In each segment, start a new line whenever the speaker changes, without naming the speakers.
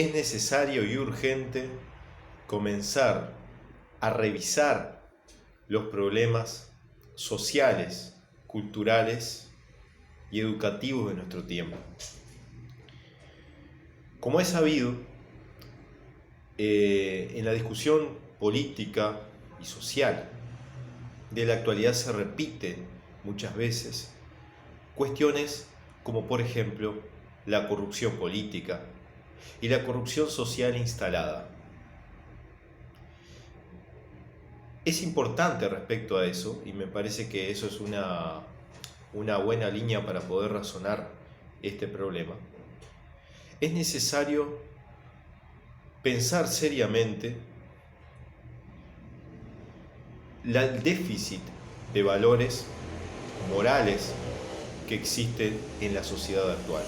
es necesario y urgente comenzar a revisar los problemas sociales, culturales y educativos de nuestro tiempo. Como es sabido, en la discusión política y social de la actualidad se repiten muchas veces cuestiones como, por ejemplo, la corrupción política y la corrupción social instalada. Es importante respecto a eso, y me parece que eso es una buena línea para poder razonar este problema. Es necesario pensar seriamente el déficit de valores morales que existen en la sociedad actual.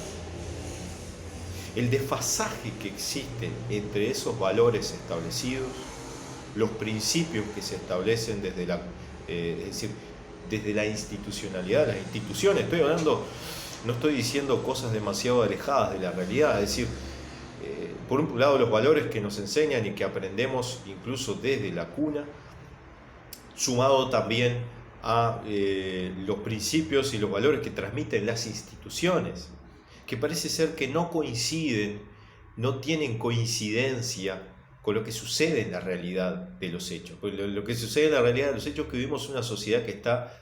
El desfasaje que existe entre esos valores establecidos, los principios que se establecen desde la institucionalidad, las instituciones. Estoy hablando, no estoy diciendo cosas demasiado alejadas de la realidad, es decir, por un lado los valores que nos enseñan y que aprendemos incluso desde la cuna, sumado también a los principios y los valores que transmiten las instituciones, que parece ser que no coinciden, no tienen coincidencia con lo que sucede en la realidad de los hechos. Pues lo que sucede en la realidad de los hechos es que vivimos una sociedad que está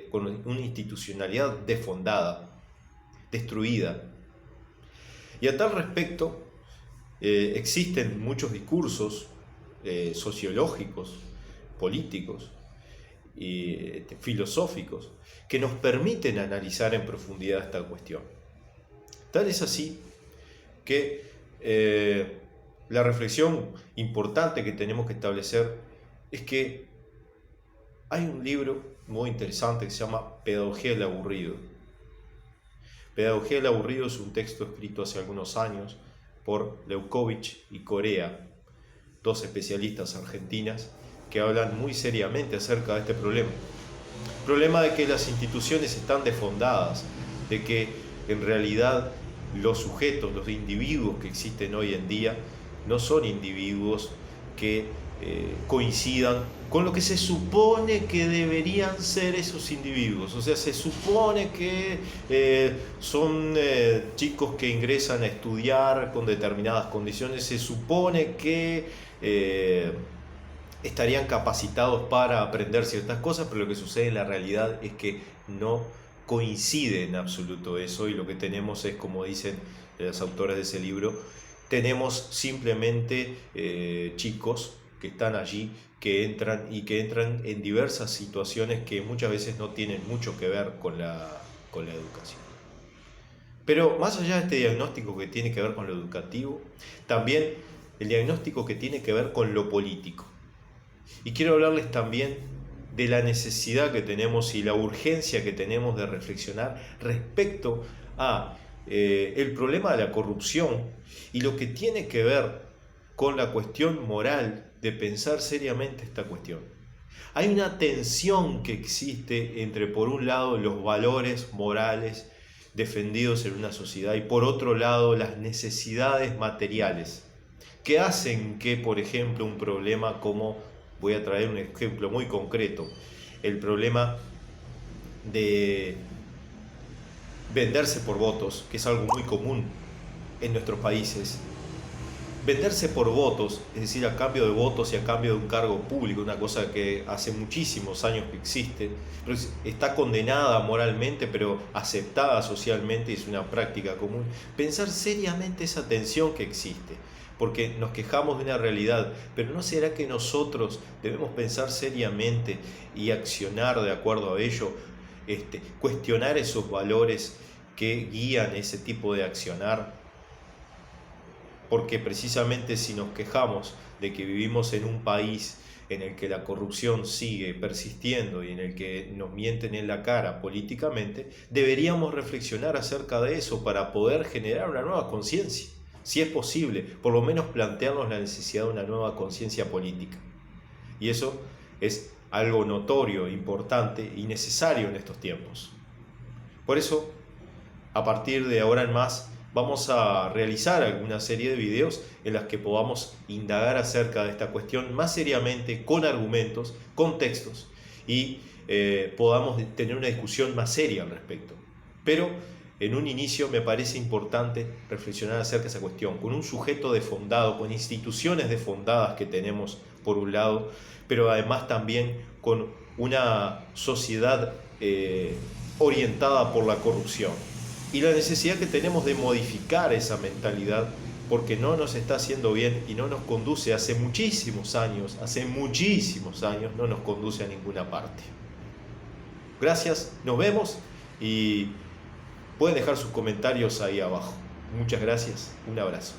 con una institucionalidad desfondada, destruida. Y a tal respecto, existen muchos discursos sociológicos, políticos y filosóficos que nos permiten analizar en profundidad esta cuestión. Tal es así que la reflexión importante que tenemos que establecer es que hay un libro muy interesante que se llama Pedagogía del Aburrido. Pedagogía del Aburrido es un texto escrito hace algunos años por Leukovich y Corea, dos especialistas argentinas que hablan muy seriamente acerca de este problema. El problema de que las instituciones están desfondadas, de que en realidad los sujetos, los individuos que existen hoy en día, no son individuos que coincidan con lo que se supone que deberían ser esos individuos. O sea, se supone que son chicos que ingresan a estudiar con determinadas condiciones, se supone que estarían capacitados para aprender ciertas cosas, pero lo que sucede en la realidad es que no coincide en absoluto eso, y lo que tenemos es, como dicen los autores de ese libro, tenemos simplemente chicos que están allí, que entran en diversas situaciones que muchas veces no tienen mucho que ver con la educación. Pero más allá de este diagnóstico que tiene que ver con lo educativo, también el diagnóstico que tiene que ver con lo político. Y quiero hablarles también de la necesidad que tenemos y la urgencia que tenemos de reflexionar respecto a el problema de la corrupción y lo que tiene que ver con la cuestión moral de pensar seriamente esta cuestión. Hay una tensión que existe entre, por un lado, los valores morales defendidos en una sociedad y, por otro lado, las necesidades materiales que hacen que, por ejemplo, un problema como, voy a traer un ejemplo muy concreto, el problema de venderse por votos, que es algo muy común en nuestros países. Venderse por votos, es decir, a cambio de votos y a cambio de un cargo público, una cosa que hace muchísimos años que existe, está condenada moralmente, pero aceptada socialmente y es una práctica común. Pensar seriamente esa tensión que existe, porque nos quejamos de una realidad, pero ¿no será que nosotros debemos pensar seriamente y accionar de acuerdo a ello? Cuestionar esos valores que guían ese tipo de accionar, porque precisamente si nos quejamos de que vivimos en un país en el que la corrupción sigue persistiendo y en el que nos mienten en la cara políticamente, deberíamos reflexionar acerca de eso para poder generar una nueva conciencia, si es posible, por lo menos plantearnos la necesidad de una nueva conciencia política. Y eso es algo notorio, importante y necesario en estos tiempos. Por eso, a partir de ahora en más, vamos a realizar alguna serie de videos en las que podamos indagar acerca de esta cuestión más seriamente, con argumentos, con textos, y podamos tener una discusión más seria al respecto. Pero en un inicio me parece importante reflexionar acerca de esa cuestión, con un sujeto defondado, con instituciones defondadas que tenemos por un lado, pero además también con una sociedad orientada por la corrupción. Y la necesidad que tenemos de modificar esa mentalidad, porque no nos está haciendo bien y no nos conduce hace muchísimos años, no nos conduce a ninguna parte. Gracias, nos vemos y pueden dejar sus comentarios ahí abajo. Muchas gracias, un abrazo.